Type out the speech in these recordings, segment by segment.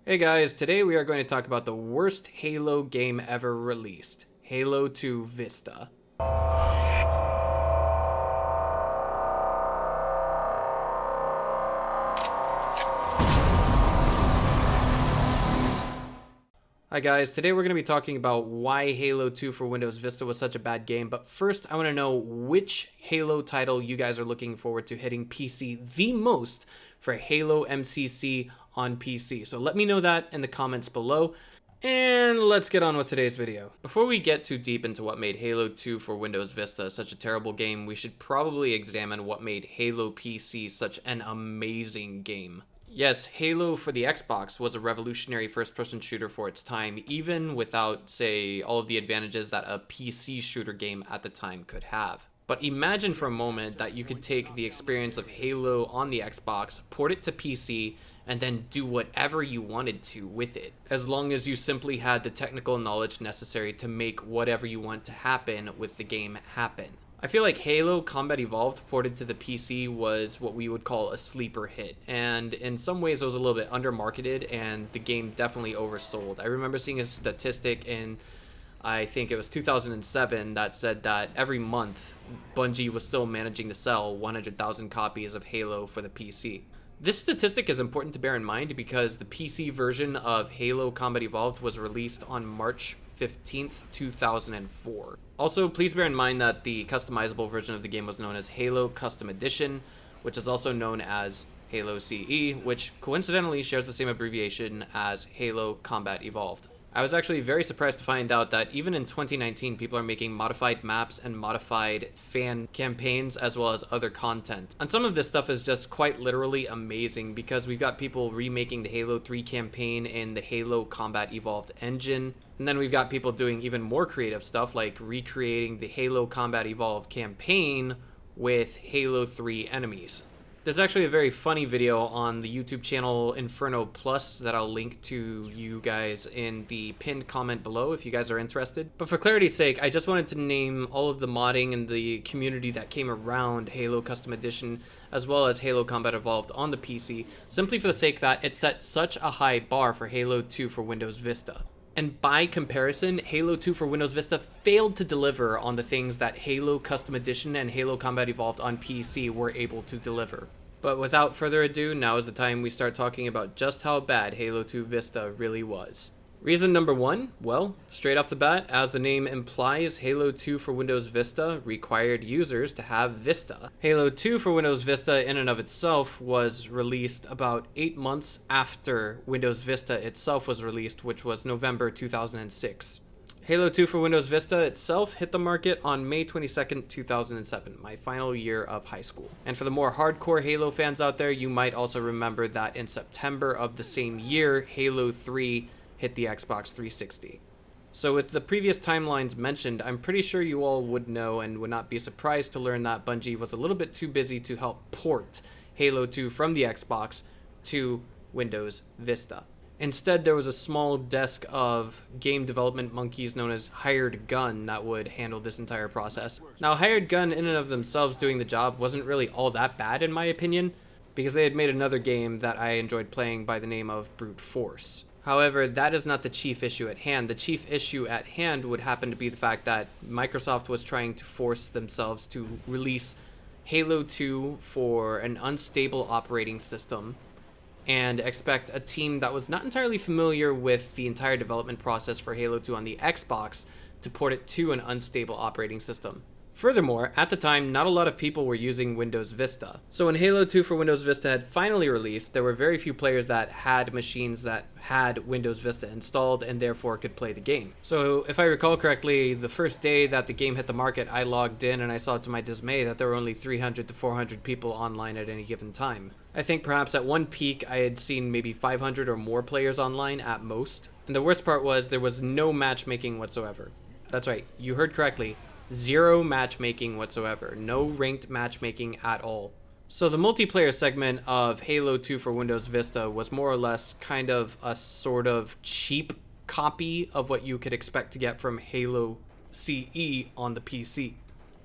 Hey guys, today we are going to talk about the worst Halo game ever released, Halo 2 Vista. Hi guys, today we're going to be talking about why Halo 2 for Windows Vista was such a bad game, but first I want to know which Halo title you guys are looking forward to hitting PC the most for Halo MCC on PC. So let me know that in the comments below, and let's get on with today's video. Before we get too deep into what made Halo 2 for Windows Vista such a terrible game, we should probably examine what made Halo PC such an amazing game. Yes, Halo for the Xbox was a revolutionary first-person shooter for its time, even without, say, all of the advantages that a PC shooter game at the time could have. But imagine for a moment that you could take the experience of Halo on the Xbox, port it to PC, and then do whatever you wanted to with it, as long as you simply had the technical knowledge necessary to make whatever you want to happen with the game happen. I feel like Halo Combat Evolved ported to the PC was what we would call a sleeper hit, and in some ways it was a little bit undermarketed and the game definitely oversold. I remember seeing a statistic in, I think it was 2007, that said that every month Bungie was still managing to sell 100,000 copies of Halo for the PC. This statistic is important to bear in mind because the PC version of Halo Combat Evolved was released on March 15th, 2004. Also, please bear in mind that the customizable version of the game was known as Halo Custom Edition, which is also known as Halo CE, which coincidentally shares the same abbreviation as Halo Combat Evolved. I was actually very surprised to find out that even in 2019, people are making modified maps and modified fan campaigns as well as other content. And some of this stuff is just quite literally amazing because we've got people remaking the Halo 3 campaign in the Halo Combat Evolved engine. And then we've got people doing even more creative stuff like recreating the Halo Combat Evolved campaign with Halo 3 enemies. There's actually a very funny video on the YouTube channel Inferno Plus that I'll link to you guys in the pinned comment below if you guys are interested. But for clarity's sake, I just wanted to name all of the modding and the community that came around Halo Custom Edition as well as Halo Combat Evolved on the PC, simply for the sake that it set such a high bar for Halo 2 for Windows Vista. And by comparison, Halo 2 for Windows Vista failed to deliver on the things that Halo Custom Edition and Halo Combat Evolved on PC were able to deliver. But without further ado, now is the time we start talking about just how bad Halo 2 Vista really was. Reason number one, well, straight off the bat, as the name implies, Halo 2 for Windows Vista required users to have Vista. Halo 2 for Windows Vista in and of itself was released about 8 months after Windows Vista itself was released, which was November 2006. Halo 2 for Windows Vista itself hit the market on May 22nd, 2007, my final year of high school. And for the more hardcore Halo fans out there, you might also remember that in September of the same year, Halo 3 hit the Xbox 360. So with the previous timelines mentioned, I'm pretty sure you all would know and would not be surprised to learn that Bungie was a little bit too busy to help port Halo 2 from the Xbox to Windows Vista. Instead, there was a small desk of game development monkeys known as Hired Gun that would handle this entire process. Now, Hired Gun in and of themselves doing the job wasn't really all that bad in my opinion, because they had made another game that I enjoyed playing by the name of Brute Force. However, that is not the chief issue at hand. The chief issue at hand would happen to be the fact that Microsoft was trying to force themselves to release Halo 2 for an unstable operating system and expect a team that was not entirely familiar with the entire development process for Halo 2 on the Xbox to port it to an unstable operating system. Furthermore, at the time, not a lot of people were using Windows Vista. So when Halo 2 for Windows Vista had finally released, there were very few players that had machines that had Windows Vista installed and therefore could play the game. So if I recall correctly, the first day that the game hit the market, I logged in and I saw to my dismay that there were only 300 to 400 people online at any given time. I think perhaps at one peak I had seen maybe 500 or more players online at most. And the worst part was there was no matchmaking whatsoever. That's right, you heard correctly. Zero matchmaking whatsoever. No ranked matchmaking at all. So the multiplayer segment of Halo 2 for Windows Vista was more or less kind of a sort of cheap copy of what you could expect to get from Halo CE on the PC.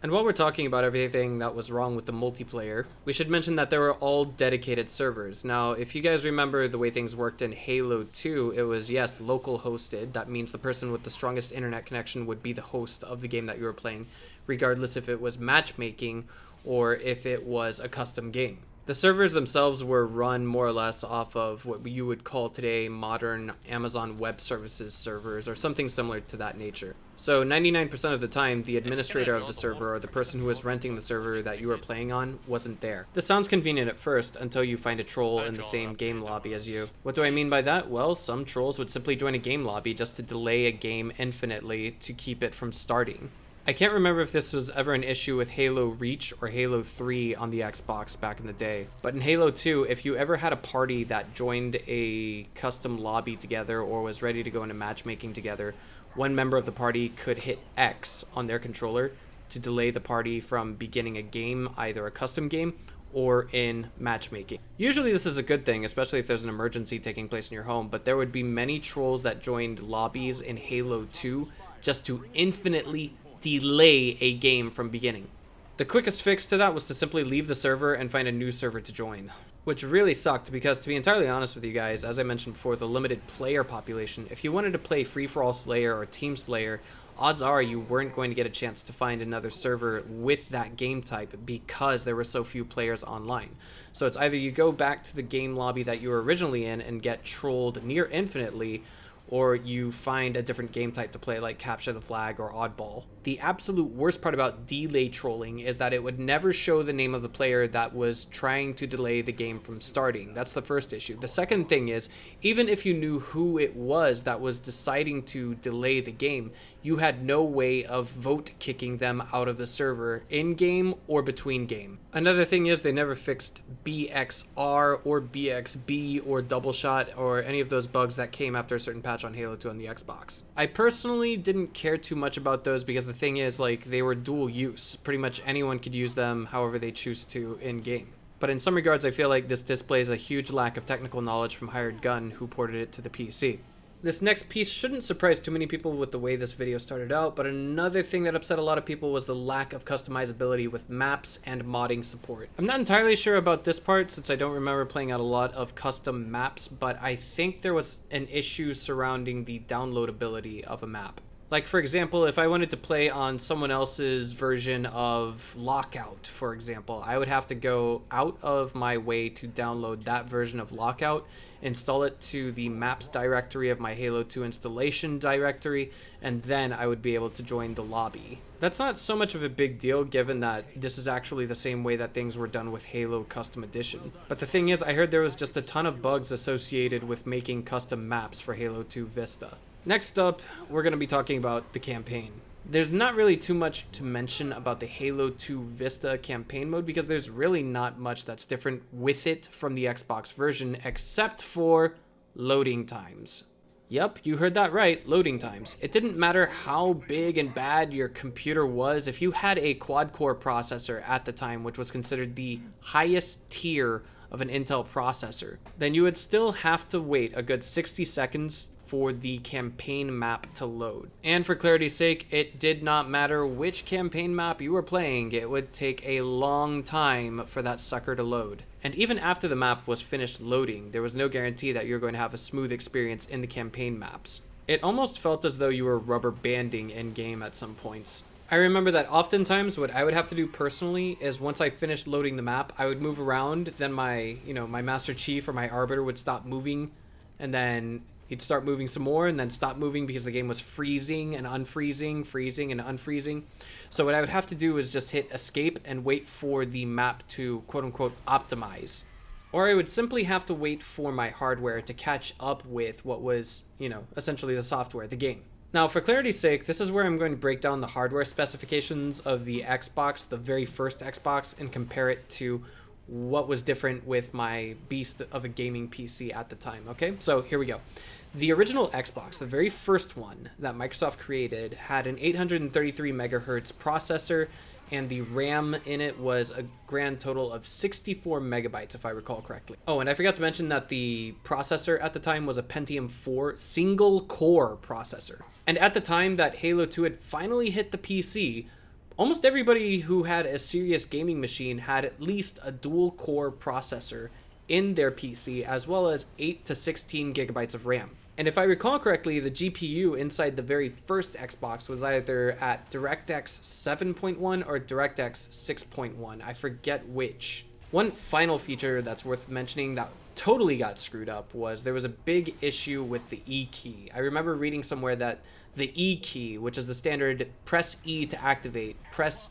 And while we're talking about everything that was wrong with the multiplayer, we should mention that there were all dedicated servers. Now, if you guys remember the way things worked in Halo 2, it was, yes, local hosted. That means the person with the strongest internet connection would be the host of the game that you were playing, regardless if it was matchmaking or if it was a custom game. The servers themselves were run more or less off of what you would call today modern Amazon Web Services servers or something similar to that nature. So 99% of the time, the administrator of the server or the person who was renting the server that you were playing on wasn't there. This sounds convenient at first until you find a troll in the same game lobby as you. What do I mean by that? Well, some trolls would simply join a game lobby just to delay a game infinitely to keep it from starting. I can't remember if this was ever an issue with Halo Reach or Halo 3 on the Xbox back in the day, but in Halo 2, if you ever had a party that joined a custom lobby together or was ready to go into matchmaking together, one member of the party could hit X on their controller to delay the party from beginning a game, either a custom game or in matchmaking. Usually this is a good thing, especially if there's an emergency taking place in your home, but there would be many trolls that joined lobbies in Halo 2 just to infinitely delay a game from beginning. The quickest fix to that was to simply leave the server and find a new server to join, which really sucked because, to be entirely honest with you guys, as I mentioned before, the limited player population, if you wanted to play Free-for-All Slayer or Team Slayer, odds are you weren't going to get a chance to find another server with that game type because there were so few players online. So it's either you go back to the game lobby that you were originally in and get trolled near infinitely, or you find a different game type to play like Capture the Flag or Oddball. The absolute worst part about delay trolling is that it would never show the name of the player that was trying to delay the game from starting. That's the first issue. The second thing is, even if you knew who it was that was deciding to delay the game, you had no way of vote kicking them out of the server in-game or between game. Another thing is they never fixed BXR or BXB or double shot or any of those bugs that came after a certain patch on Halo 2 on the Xbox. I personally didn't care too much about those because the thing is, like, they were dual use. Pretty much anyone could use them however they choose to in-game. But in some regards, I feel like this displays a huge lack of technical knowledge from Hired Gun, who ported it to the PC. This next piece shouldn't surprise too many people with the way this video started out, but another thing that upset a lot of people was the lack of customizability with maps and modding support. I'm not entirely sure about this part since I don't remember playing out a lot of custom maps, but I think there was an issue surrounding the downloadability of a map. Like, for example, if I wanted to play on someone else's version of Lockout, for example, I would have to go out of my way to download that version of Lockout, install it to the maps directory of my Halo 2 installation directory, and then I would be able to join the lobby. That's not so much of a big deal given that this is actually the same way that things were done with Halo Custom Edition. But the thing is, I heard there was just a ton of bugs associated with making custom maps for Halo 2 Vista. Next up, we're going to be talking about the campaign. There's not really too much to mention about the Halo 2 Vista campaign mode because there's really not much that's different with it from the Xbox version except for loading times. Yep, you heard that right, loading times. It didn't matter how big and bad your computer was. If you had a quad-core processor at the time, which was considered the highest tier of an Intel processor, then you would still have to wait a good 60 seconds for the campaign map to load. And for clarity's sake, it did not matter which campaign map you were playing, it would take a long time for that sucker to load. And even after the map was finished loading, there was no guarantee that you're going to have a smooth experience in the campaign maps. It almost felt as though you were rubber banding in-game at some points. I remember that oftentimes what I would have to do personally is once I finished loading the map, I would move around, then my Master Chief or my Arbiter would stop moving, and then he'd start moving some more and then stop moving because the game was freezing and unfreezing, freezing and unfreezing. So what I would have to do is just hit escape and wait for the map to quote unquote optimize. Or I would simply have to wait for my hardware to catch up with what was, essentially the software, the game. Now, for clarity's sake, this is where I'm going to break down the hardware specifications of the Xbox, the very first Xbox, and compare it to what was different with my beast of a gaming PC at the time, okay? So here we go. The original Xbox, the very first one that Microsoft created, had an 833 megahertz processor, and the RAM in it was a grand total of 64 megabytes, if I recall correctly. Oh, and I forgot to mention that the processor at the time was a Pentium 4 single-core processor. And at the time that Halo 2 had finally hit the PC, Almost everybody who had a serious gaming machine had at least a dual core processor in their PC, as well as 8 to 16 gigabytes of RAM. And if I recall correctly, the GPU inside the very first Xbox was either at DirectX 7.1 or DirectX 6.1. I forget which. One final feature that's worth mentioning that totally got screwed up was there was a big issue with the E key. I remember reading somewhere that the E key, which is the standard press E to activate, press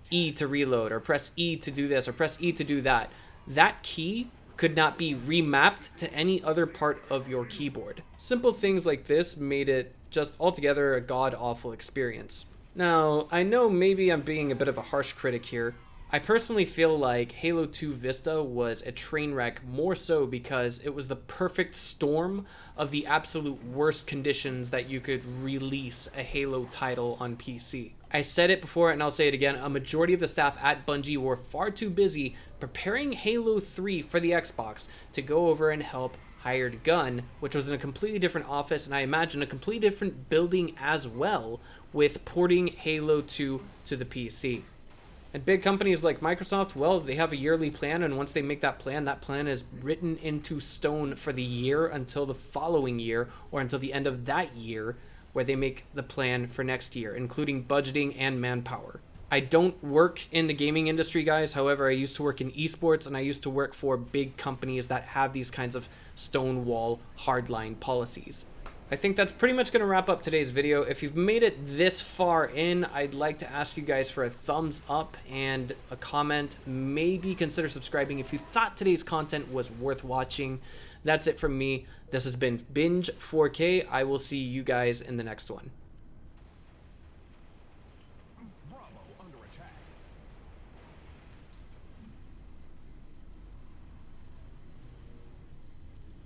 E to reload, or press E to do this, or press E to do that, that key could not be remapped to any other part of your keyboard. Simple things like this made it just altogether a god-awful experience. Now, I know maybe I'm being a bit of a harsh critic here. I personally feel like Halo 2 Vista was a train wreck, more so because it was the perfect storm of the absolute worst conditions that you could release a Halo title on PC. I said it before and I'll say it again, a majority of the staff at Bungie were far too busy preparing Halo 3 for the Xbox to go over and help Hired Gun, which was in a completely different office and I imagine a completely different building as well, with porting Halo 2 to the PC. And big companies like Microsoft, well, they have a yearly plan, and once they make that plan is written into stone for the year until the following year, or until the end of that year, where they make the plan for next year, including budgeting and manpower. I don't work in the gaming industry, guys. However, I used to work in esports, and I used to work for big companies that have these kinds of stonewall hardline policies. I think that's pretty much going to wrap up today's video. If you've made it this far in, I'd like to ask you guys for a thumbs up and a comment. Maybe consider subscribing if you thought today's content was worth watching. That's it from me. This has been Binge 4K. I will see you guys in the next one.